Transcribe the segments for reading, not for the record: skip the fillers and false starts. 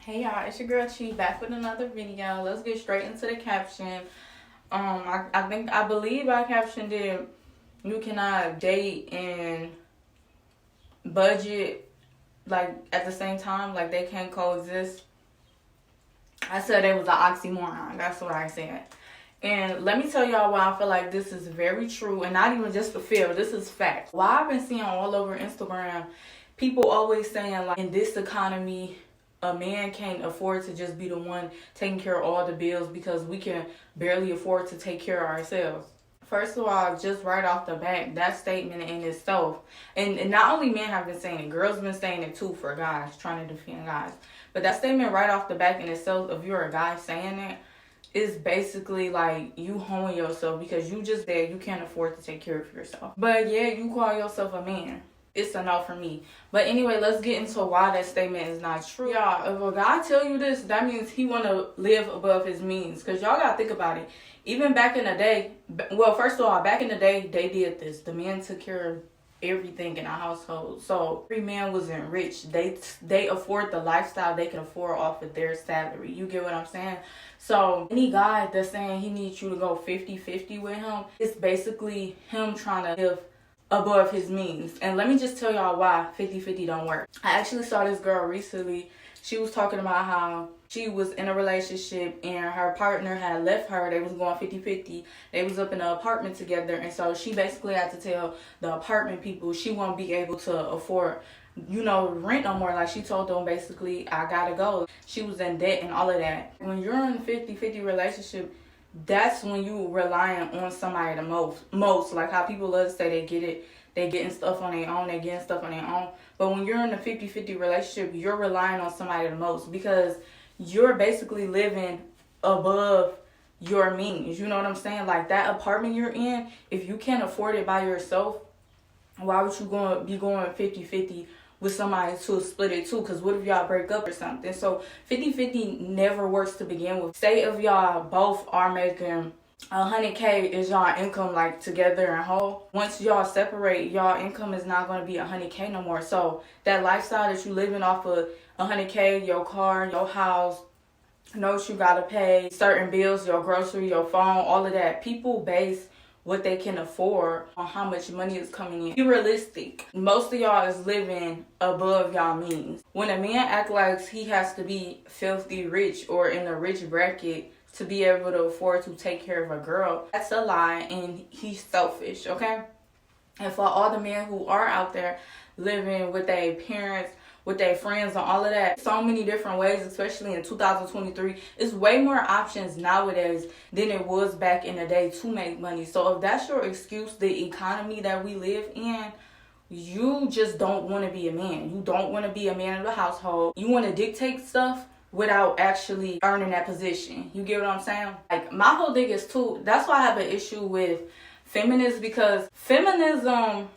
Hey y'all, it's your girl Chi back with another video. Let's get straight into the caption. I believe I captioned it, you cannot date and budget like at the same time, like they can't coexist. I said it was an oxymoron. That's what I said. And let me tell y'all why I feel like this is very true, and not even just a feel, this is fact. Why I've been seeing all over Instagram, people always saying like in this economy, a man can't afford to just be the one taking care of all the bills because we can barely afford to take care of ourselves. First of all, just right off the bat, that statement in itself, and not only men have been saying it, girls been saying it too for guys, trying to defend guys. But that statement right off the back in itself, if you're a guy saying it, is basically like you hoeing yourself because you just said you can't afford to take care of yourself. But yeah, you call yourself a man. It's a no for me. But anyway, let's get into why that statement is not true. Y'all, if a guy tell you this, that means he want to live above his means. Because y'all got to think about it. Even back in the day, well, first of all, back in the day, they did this. The men took care of everything in a household. So every man wasn't rich. They afford the lifestyle they can afford off of their salary. You get what I'm saying? So any guy that's saying he needs you to go 50-50 with him, it's basically him trying to live above his means. And let me just tell y'all why 50-50 don't work. I actually saw this girl recently. She was talking about how she was in a relationship and her partner had left her. They was going 50-50. They was up in an apartment together, and so she basically had to tell the apartment people she won't be able to afford rent no more. Like she told them basically, I gotta go. She was in debt and all of that. When you're in a 50-50 relationship, that's when you relying on somebody the most. Like how people love to say they getting stuff on their own. But when you're in a 50-50 relationship, you're relying on somebody the most because you're basically living above your means. You know what I'm saying? Like that apartment you're in, if you can't afford it by yourself, why would you be going 50-50 with somebody to split it too? Because what if y'all break up or something? So 50-50 never works to begin with. Say if y'all both are making 100K is y'all income like together and whole. Once y'all separate, y'all income is not going to be 100K no more. So that lifestyle that you living off of 100K, your car, your house, notes you got to pay, certain bills, your grocery, your phone, all of that. People base what they can afford on how much money is coming in. Be realistic. Most of y'all is living above y'all means. When a man act like he has to be filthy rich or in a rich bracket to be able to afford to take care of a girl, that's a lie and he's selfish, okay? And for all the men who are out there living with their parents, with their friends and all of that, so many different ways, especially in 2023. It's way more options nowadays than it was back in the day to make money. So if that's your excuse, the economy that we live in, you just don't want to be a man. You don't want to be a man of the household. You want to dictate stuff without actually earning that position. You get what I'm saying? Like my whole thing is too, that's why I have an issue with feminists, because feminism,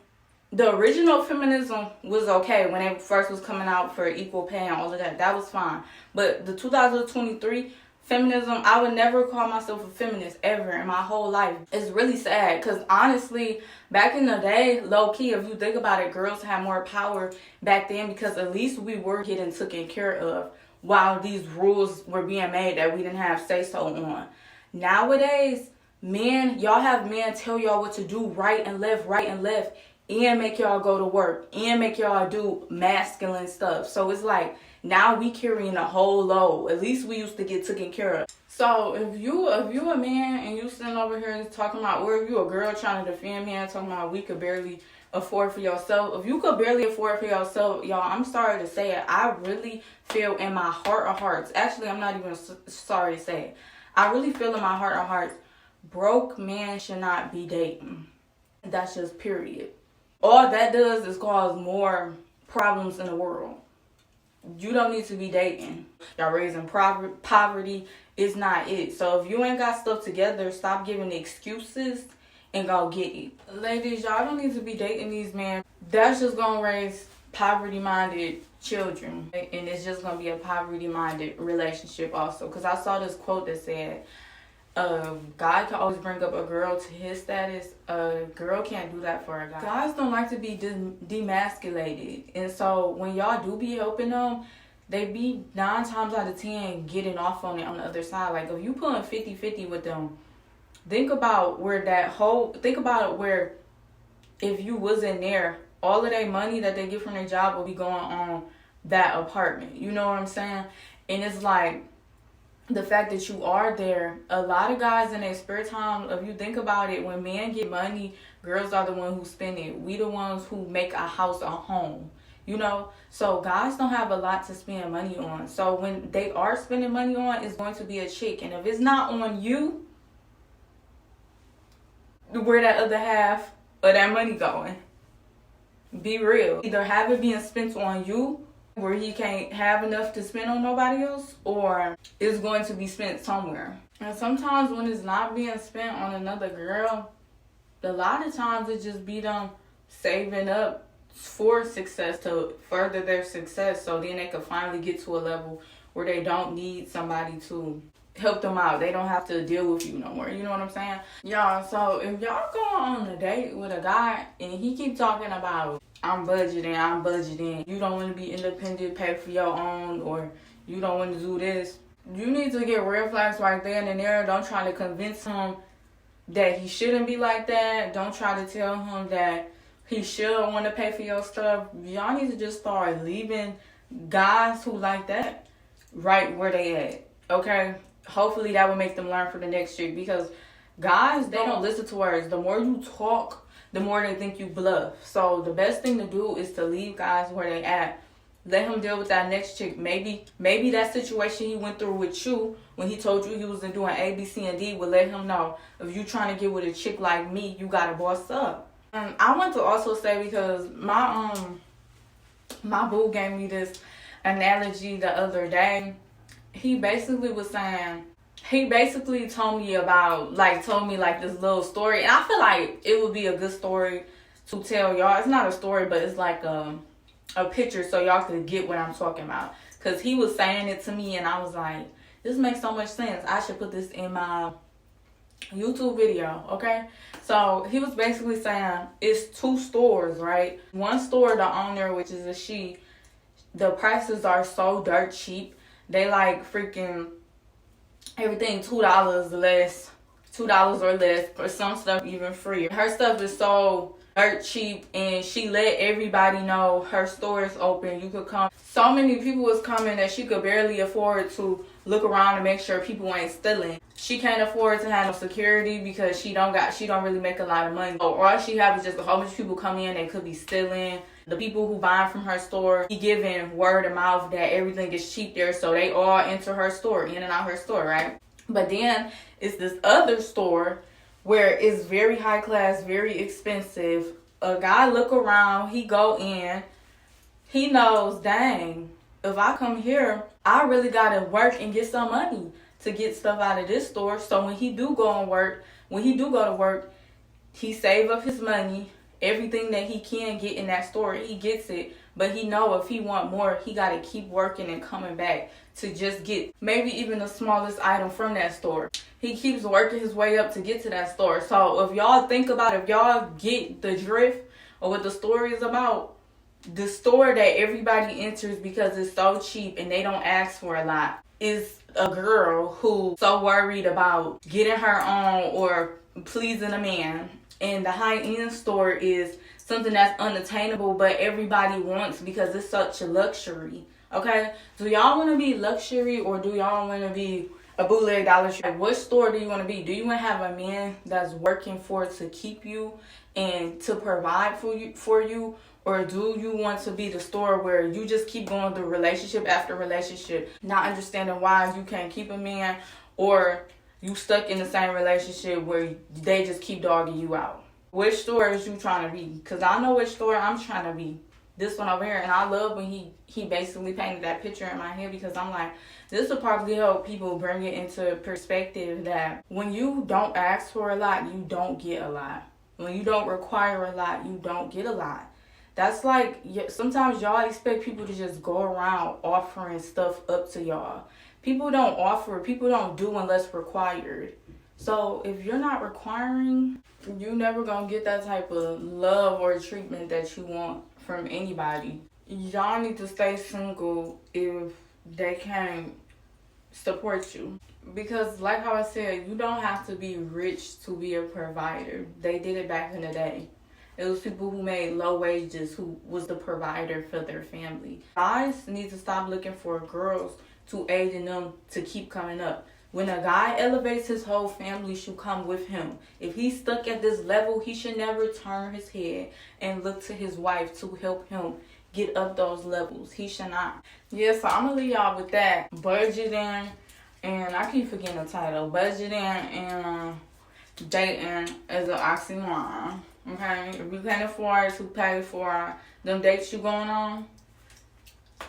the original feminism was okay when it first was coming out for equal pay and all of that. That was fine. But the 2023 feminism, I would never call myself a feminist ever in my whole life. It's really sad because honestly, back in the day, low key, if you think about it, girls had more power back then because at least we were getting taken care of while these rules were being made that we didn't have say-so on. Nowadays, y'all have men tell y'all what to do right and left, and make y'all go to work and make y'all do masculine stuff. So it's like now we carrying a whole load. At least we used to get taken care of. So if you a man and you sitting over here talking about, or if you a girl trying to defend me and talking about we could barely afford for yourself. If you could barely afford for yourself, y'all, I'm sorry to say it, I really feel in my heart of hearts. Actually, I'm not even sorry to say it. I really feel in my heart of hearts, broke men should not be dating. That's just period. All that does is cause more problems in the world. You don't need to be dating. Y'all raising poverty is not it. So if you ain't got stuff together, stop giving excuses and go get it. Ladies, y'all don't need to be dating these men. That's just gonna raise poverty-minded children. And it's just gonna be a poverty-minded relationship also. Because I saw this quote that said, guy can always bring up a girl to his status. A girl can't do that for a guy. Guys don't like to be demasculated. And so when y'all do be helping them, they be 9 times out of 10 getting off on it on the other side. Like, if you putting 50-50 with them, think about where if you wasn't there, all of their money that they get from their job will be going on that apartment. You know what I'm saying? And it's like, the fact that you are there, a lot of guys in their spare time, if you think about it, when men get money, girls are the ones who spend it. We the ones who make a house a home. You know? So guys don't have a lot to spend money on. So when they are spending money on, it's going to be a chick. And if it's not on you, where that other half of that money going? Be real. Either have it being spent on you, where he can't have enough to spend on nobody else, or it's going to be spent somewhere. And sometimes when it's not being spent on another girl, a lot of times it just be them saving up for success, to further their success, so then they can finally get to a level where they don't need somebody to help them out. They don't have to deal with you no more. You know what I'm saying? Y'all, so if y'all go on a date with a guy and he keep talking about, I'm budgeting, you don't want to be independent, pay for your own, or you don't want to do this, you need to get red flags right then and there. Don't try to convince him that he shouldn't be like that. Don't try to tell him that he should want to pay for your stuff. Y'all need to just start leaving guys who like that right where they at, okay? Hopefully that will make them learn for the next chick, because guys, they don't listen to words. The more you talk, the more they think you bluff. So the best thing to do is to leave guys where they at. Let him deal with that next chick. Maybe that situation he went through with you when he told you he was doing A, B, C, and D will let him know, if you trying to get with a chick like me, you gotta boss up. I want to also say, because my boo gave me this analogy the other day. He basically told me this little story, and I feel like it would be a good story to tell y'all. It's not a story, but it's like a picture, so y'all could get what I'm talking about. Because he was saying it to me, and I was like, this makes so much sense. I should put this in my YouTube video, okay? So he was basically saying, it's 2 stores, right? One store, the owner, which is a she, the prices are so dirt cheap. They like freaking everything $2 less, $2 or less, or some stuff even free. Her stuff is so dirt cheap, and she let everybody know her store is open. You could come. So many people was coming that she could barely afford to look around and make sure people ain't stealing. She can't afford to have no security because she don't really make a lot of money. So all she have is just a whole bunch of people come in, they could be stealing. The people who buy from her store, he giving word of mouth that everything is cheap there, so they all enter her store, in and out her store, right? But then it's this other store where it's very high class, very expensive. A guy look around, he go in, he knows, dang, if I come here, I really gotta work and get some money to get stuff out of this store. So when he do go to work, he save up his money. Everything that he can get in that store, he gets it. But he know if he want more, he got to keep working and coming back to just get maybe even the smallest item from that store. He keeps working his way up to get to that store. So if y'all think about it, if y'all get the drift of what the story is about, the store that everybody enters because it's so cheap and they don't ask for a lot is a girl who's so worried about getting her own or pleasing a man. And the high-end store is something that's unattainable, but everybody wants because it's such a luxury. Okay? Do y'all want to be luxury, or do y'all want to be a bootleg Dollar Tree? Like, what store do you want to be? Do you want to have a man that's working to keep you and to provide for you? Or do you want to be the store where you just keep going through relationship after relationship, not understanding why you can't keep a man, or you stuck in the same relationship where they just keep dogging you out? Which store is you trying to be? Because I know which store I'm trying to be. This one over here. And I love when he basically painted that picture in my head, because I'm like, this will probably help people bring it into perspective that when you don't ask for a lot, you don't get a lot. When you don't require a lot, you don't get a lot. That's like, sometimes y'all expect people to just go around offering stuff up to y'all. People don't offer, people don't do unless required. So if you're not requiring, you never gonna get that type of love or treatment that you want from anybody. y'all need to stay single if they can't support you. Because like how I said, you don't have to be rich to be a provider. They did it back in the day. It was people who made low wages who was the provider for their family. Guys need to stop looking for girls to aid in them to keep coming up. When a guy elevates, his whole family should come with him. If he's stuck at this level, he should never turn his head and look to his wife to help him get up those levels. He should not. Yeah, so I'm going to leave y'all with that. Budgeting, and I keep forgetting the title. Budgeting and dating is an oxymoron. Okay? If you can't afford to pay for them dates you going on,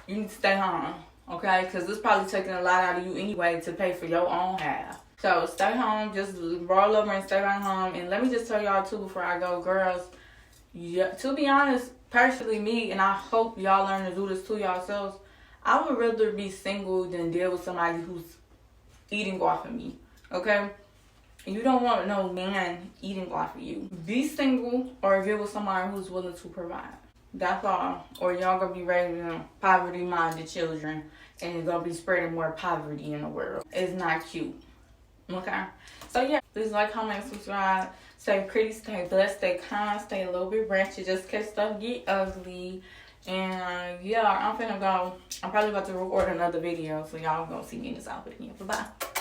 you need to stay home. Okay? Because it's probably taking a lot out of you anyway to pay for your own half. So stay home. Just roll over and stay right home. And let me just tell y'all too before I go, girls, yeah, to be honest, personally me, and I hope y'all learn to do this to yourselves, I would rather be single than deal with somebody who's eating off of me. Okay? You don't want no man eating off of you. Be single or get with somebody who's willing to provide. That's all. Or y'all gonna be raising poverty-minded children and you're gonna be spreading more poverty in the world. It's not cute. Okay? So yeah, please like, comment, subscribe. Stay pretty, stay blessed, stay kind, stay a little bit ratchet just in case stuff get ugly. And yeah, I'm finna go. I'm probably about to record another video, so y'all gonna see me in this outfit again. Bye-bye.